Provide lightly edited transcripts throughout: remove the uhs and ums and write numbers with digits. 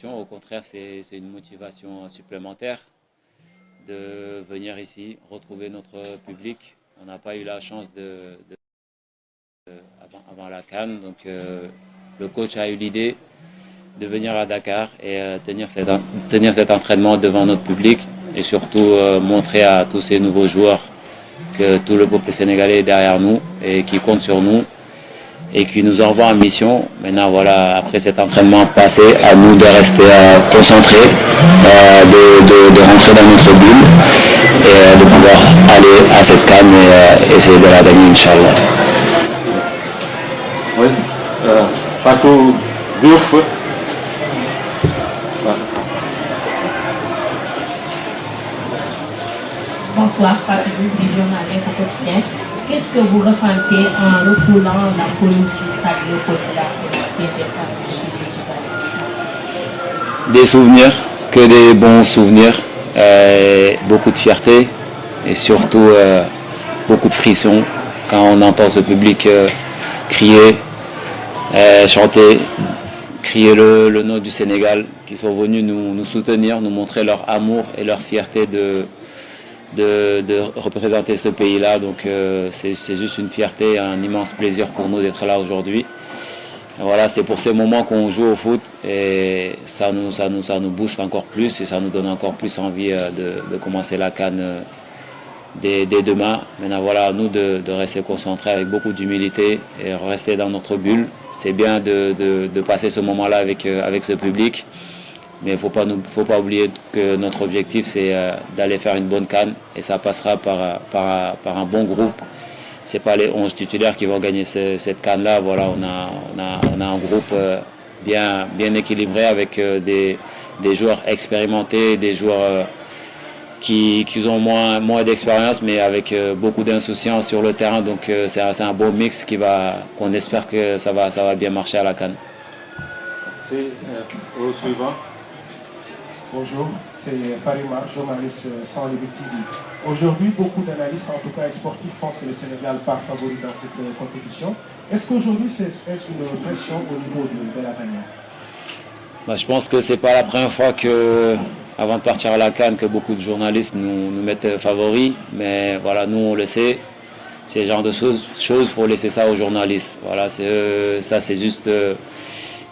Au contraire, c'est une motivation supplémentaire de venir ici, retrouver notre public. On n'a pas eu la chance avant la CAN, donc le coach a eu l'idée de venir à Dakar et tenir cet entraînement devant notre public et surtout montrer à tous ces nouveaux joueurs que tout le peuple sénégalais est derrière nous et qui compte sur nous et qui nous envoie en mission. Maintenant, voilà, après cet entraînement passé, à nous de rester concentrés, de rentrer dans notre bulle et de pouvoir aller à cette CAN et essayer de la gagner, Inch'Allah. Oui, Fatou Diouf. Bonsoir, Fatou Diouf, du journaliste au quotidien. Qu'est-ce que vous ressentez en refoulant la pelouse du stade Léopold Sédar Senghor? Des souvenirs, que des bons souvenirs, beaucoup de fierté et surtout beaucoup de frissons quand on entend ce public crier, chanter, crier le nom du Sénégal, qui sont venus nous soutenir, nous montrer leur amour et leur fierté de représenter ce pays-là. Donc c'est juste une fierté, un immense plaisir pour nous d'être là aujourd'hui. Voilà, c'est pour ces moments qu'on joue au foot et ça nous booste encore plus et ça nous donne encore plus envie de commencer la CAN dès demain. Maintenant, voilà, à nous de rester concentrés avec beaucoup d'humilité et rester dans notre bulle. C'est bien de passer ce moment-là avec ce public, mais il ne faut pas oublier que notre objectif, c'est d'aller faire une bonne CAN et ça passera par un bon groupe. Ce n'est pas les 11 titulaires qui vont gagner cette CAN-là. Voilà, on a un groupe bien équilibré avec des joueurs expérimentés, des joueurs qui ont moins d'expérience, mais avec beaucoup d'insouciance sur le terrain. Donc c'est un beau mix qu'on espère que ça va bien marcher à la CAN. C'est au suivant. Bonjour, c'est Farimar, journaliste sans limite TV. Aujourd'hui, beaucoup d'analystes, en tout cas sportifs, pensent que le Sénégal part favori dans cette compétition. Est-ce qu'aujourd'hui, est-ce une pression au niveau de la gagnante? Je pense que ce n'est pas la première fois avant de partir à la CAN, que beaucoup de journalistes nous mettent favoris. Mais voilà, nous, on le sait. Ces genres de choses, il faut laisser ça aux journalistes. Voilà, ça, c'est juste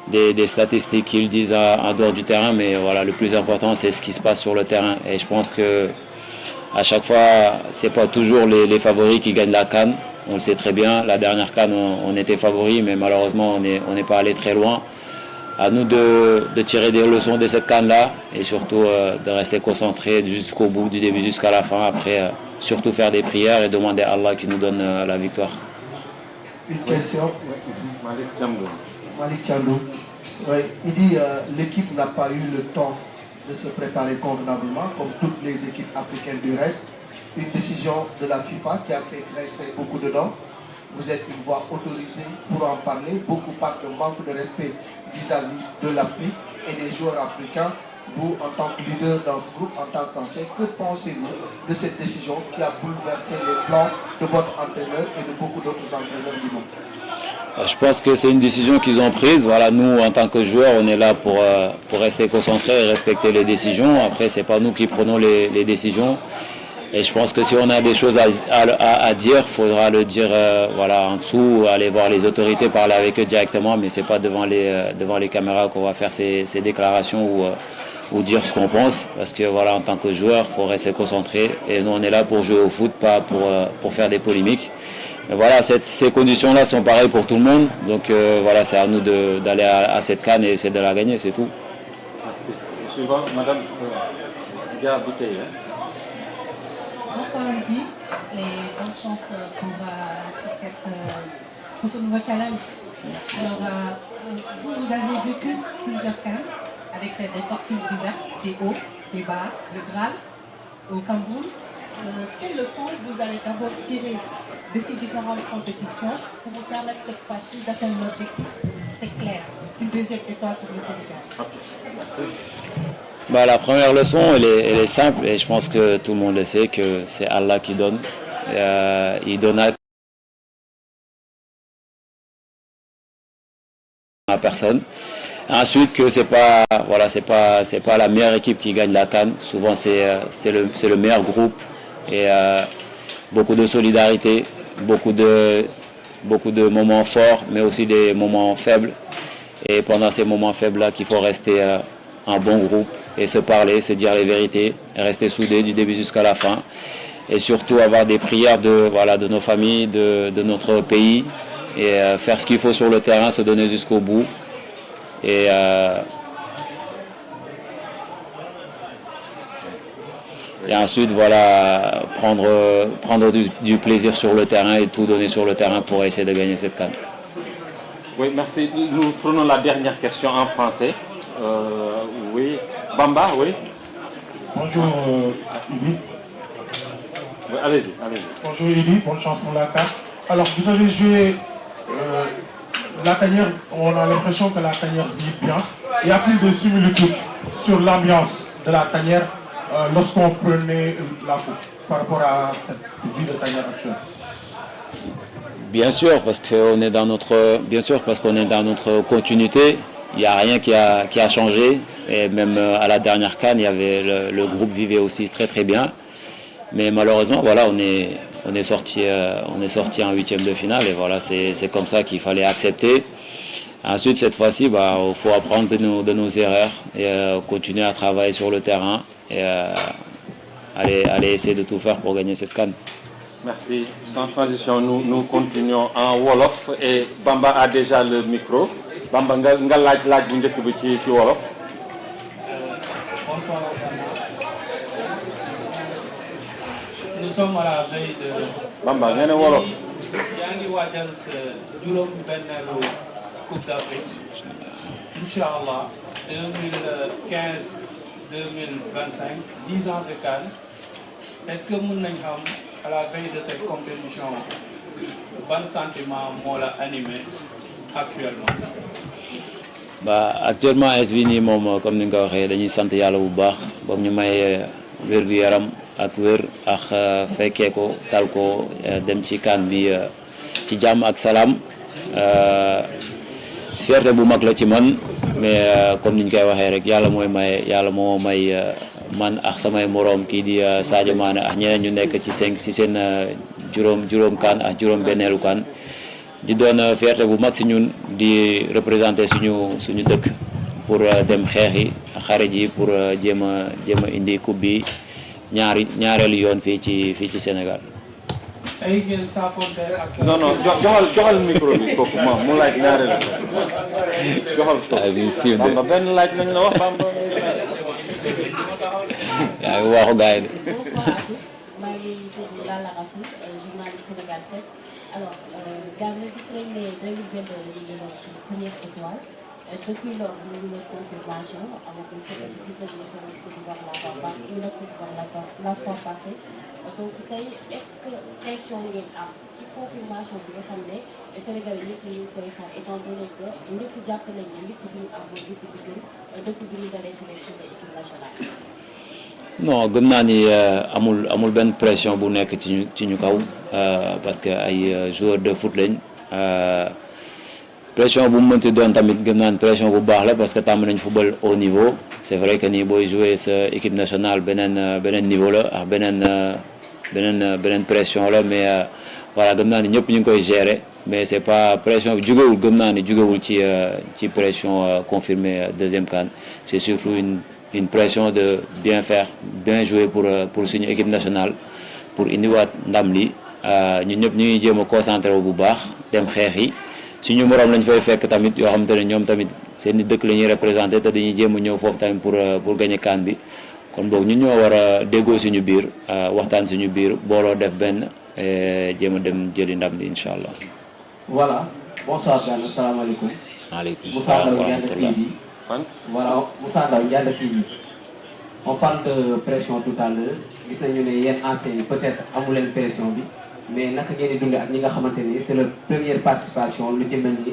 des statistiques qu'ils disent en dehors du terrain, mais voilà, le plus important, c'est ce qui se passe sur le terrain. Et je pense que à chaque fois, c'est pas toujours les favoris qui gagnent la CAN. On le sait très bien. La dernière CAN, on était favoris, mais malheureusement, on n'est pas allé très loin. À nous de tirer des leçons de cette CAN-là et surtout de rester concentrés jusqu'au bout, du début jusqu'à la fin. Après, surtout faire des prières et demander à Allah qui nous donne la victoire. Une question. Malik Thiandou. Oui, il dit l'équipe n'a pas eu le temps de se préparer convenablement, comme toutes les équipes africaines du reste. Une décision de la FIFA qui a fait graisser beaucoup de dents. Vous êtes une voix autorisée pour en parler. Beaucoup parlent de manque de respect vis-à-vis de l'Afrique et des joueurs africains. Vous, en tant que leader dans ce groupe, en tant qu'ancien, que pensez-vous de cette décision qui a bouleversé les plans de votre entraîneur et de beaucoup d'autres entraîneurs du monde? Je pense que c'est une décision qu'ils ont prise. Voilà, nous, en tant que joueurs, on est là pour rester concentrés et respecter les décisions. Après, ce n'est pas nous qui prenons les décisions. Et je pense que si on a des choses à dire, il faudra le dire voilà, en dessous, aller voir les autorités, parler avec eux directement, mais ce n'est pas devant les caméras qu'on va faire ces déclarations ou dire ce qu'on pense. Parce que voilà, en tant que joueur, il faut rester concentré. Et nous, on est là pour jouer au foot, pas pour faire des polémiques. Mais voilà, ces conditions-là sont pareilles pour tout le monde. Donc voilà, c'est à nous d'aller à cette CAN et essayer de la gagner, c'est tout. Merci. Suivant, Madame Dia Bouteille. Bonsoir Lydie et bonne chance pour ce nouveau challenge. Merci. Alors, vous avez vécu plusieurs CAN avec des fortunes diverses, des hauts, des bas, le Graal, au Cameroun. Quelles leçons vous allez d'abord tirer de ces différentes compétitions pour vous permettre cette fois-ci d'atteindre l'objectif? C'est clair, une deuxième étoile pour le Sénégal. Merci. La première leçon, elle est simple et je pense que tout le monde le sait, que c'est Allah qui donne. Il donne à personne. Ensuite, que c'est pas la meilleure équipe qui gagne la CAN. Souvent, c'est le meilleur groupe et beaucoup de solidarité, beaucoup de moments forts, mais aussi des moments faibles. Et pendant ces moments faibles-là, qu'il faut rester un bon groupe et se parler, se dire les vérités, rester soudés du début jusqu'à la fin. Et surtout avoir des prières de nos familles, de notre pays et faire ce qu'il faut sur le terrain, se donner jusqu'au bout. Et ensuite, prendre du plaisir sur le terrain et tout donner sur le terrain pour essayer de gagner cette CAN. Oui, merci. Nous prenons la dernière question en français. Oui, Bamba, oui. Bonjour Idi. Oui, allez-y. Bonjour Idi, bonne chance pour la CAN. Alors, vous avez joué la tanière, on a l'impression que la tanière vit bien. Y a-t-il des similitudes sur l'ambiance de la tanière lorsqu'on prenait la coupe par rapport à cette vie de tanière actuelle? Bien sûr, parce qu'on est dans notre continuité. Il n'y a rien qui a changé. Et même à la dernière CAN, le groupe vivait aussi très très bien. Mais malheureusement, on est sorti en huitième de finale et voilà, c'est comme ça qu'il fallait accepter. Ensuite, cette fois-ci, il faut apprendre de nos erreurs et continuer à travailler sur le terrain et aller essayer de tout faire pour gagner cette CAN. Merci. Sans transition, nous continuons en Wolof et Bamba a déjà le micro. Bamba, nga laaj bu njëkk bi ci Wolof. Nous sommes à la veille de... Bamba, nga ne Wolof. yaa ngi waajal sa juróom-benneelu Coupe d'Afrique. Inch'Allah, 2015 2025, 10 ans de CAN. Est-ce que mën nañ xam à la veille de cette compétition ban sentiment moo la animé actuellement? Actuellement es bi nii moom comme ni nga ko waxee dañuy sant yàlla bu baax boobu ñu may wér-gu-yaram ak wér ak fekkee ko tal ko dem ci CAN bi ci jàmm ak salaam. Fierté bu mag la ci man mais comme ni ñu koy waxee rek yàlla moo may man ak samay moroom kii di Sadio Mané ak ñeneen ñu nekk ci seen juróom CAN ak juróom benneelu CAN di doon fierté bu mag si ñun di représenter suñu dëkk pour dem xeexi xare ji pour jéem a indi coupe bi ñaareelu yoon fii ci Sénégal. ay ngeen saafonte ak. non joxal micro bi kooku mu laaj ñaareelu joxal Bamba benn laaj nañ la wax Bamba. yaa ngi waxu gars yi de. Bonsoir à tous, maa ngi tudd Lalla Rassou, journaliste Sénégal 7. Alors, Gana gis nañ ne 2022 la ñu jëloon ci première étoile. Depuis lors, ñu ngi leen confirmation amaguñ ko parce que gis nañu ne tamit Côte d'Ivoire la fois passée. Donc tey est-ce que pression ngeen am ci confirmation bi nga xam ne Sénégal yi ñëpp ñu ngi koy xaar étant donné que ñëpp jàpp nañ ne liste bi ñu am mooy liste bi gën depuis bi ñu dalee sélectionné équipe nationale. Non gëm naa ni amul benn pression bu nekk ci ñu kaw parce que ay joueurs de foot lañ pression bu mu mënti doon tamit gëm naa ni pression bu baax la parce que tàmm nañ football au niveau c'est vrai que nii booy jouer sa équipe nationale beneen niveau la ak beneen pression la mais voilà gëm naa ni ñëpp ñu ngi koy gérer mais c'est pas pression bi jugewul gëm naa ni jugewul ci pression confirmée deuxième CAN c'est surtout une pression de bien faire bien jouer pour suñu équipe nationale pour indiwaat ndam li ñun ñëpp ñu ngi jéem a concentré wu bu baax dem xeex yi suñu moroom lañ fay fekk tamit yoo xamante ne ñoom tamit seen i dëkk la ñuy représenté te dañuy jéem a ñëw foofu tamit pour gagner CAN bi kon boog ñun ñoo war a déggoo suñu biir waxtaan suñu biir booloo def benn jéem a dem jëli ndam li incha allah. Voilà, bonsoir Gana, salaamaaleykum. maaleykum salaam wa rahmatullah. Voilà, Moussa Ndaw Ndianda TV. On parle de pression tout à l'heure. Gis nañu ne yéen anciens yi peut-être amu leen pression bi mais naka ngeen di dundee ak ñi nga xamante ni c'est leur première participation lu ci mel ni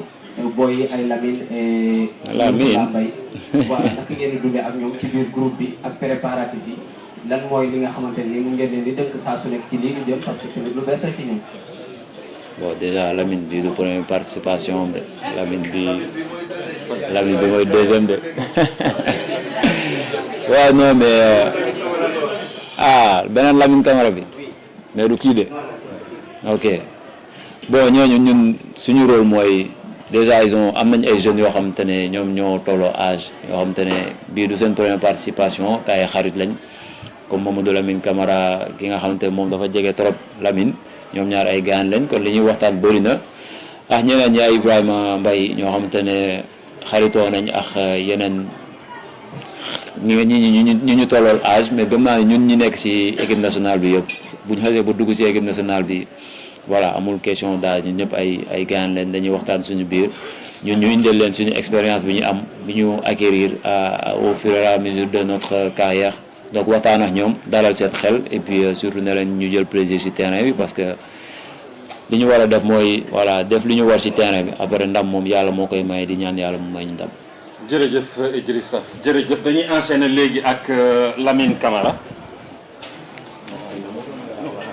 boy yi ay Lamine et Mbaye. Voilà, naka ngeen di dundee ak ñoom ci biir groupe bi ak préparatif yi lan mooy li nga xamante ni mu ngeen leen di dënk saa su nekk ci lii ñu jëm parce que tamit lu bees rek ci ñoom. Bon déjà Lamine bi du première participation de Lamine bi Lamine bi mooy deuxième de waaw non mais beneen Lamine Camara bi mais du kii de ok bon ñooñu ñun suñu rôle mooy déjà am nañ ay jeunes yoo xamante ne ñoom ñoo tolloo âge yoo xamante ne bii du seen première participation te ay xarit lañ comme Mamadou Lamine Camara ki nga xamante ne moom dafa jege trop Lamine ñoom ñaar ay gaan lañ kon li ñuy waxtaan bëri na ñeneen ñi ay Ibrahima Mbaye ñoo xamante ne xaritoo nañ ak yeneen ñi ñu tollool âge mais gëm naa ne ñun ñi nekk ci équipe nationale bi yëpp bu ñu xasee ba dugg ci équipe nationale bi voilà amul question d'âge ñun ñëpp ay gaan leen dañuy waxtaan suñu biir ñun ñu indil leen suñu expérience bi ñu am bi ñu acquérir au fur et à mesure de notre carrière donc waxtaan ak ñoom dalal seen xel et puis surtout ne leen ñu jël plaisir ci terrain bi parce que li ñu war a def mooy voilà def li ñu war ci terrain bi après ndam moom yàlla moo koy may di ñaan yàlla mu may ñu ndam. jërëjëf Idrissa jërëjëf dañuy enchaîner léegi ak Lamine Camara.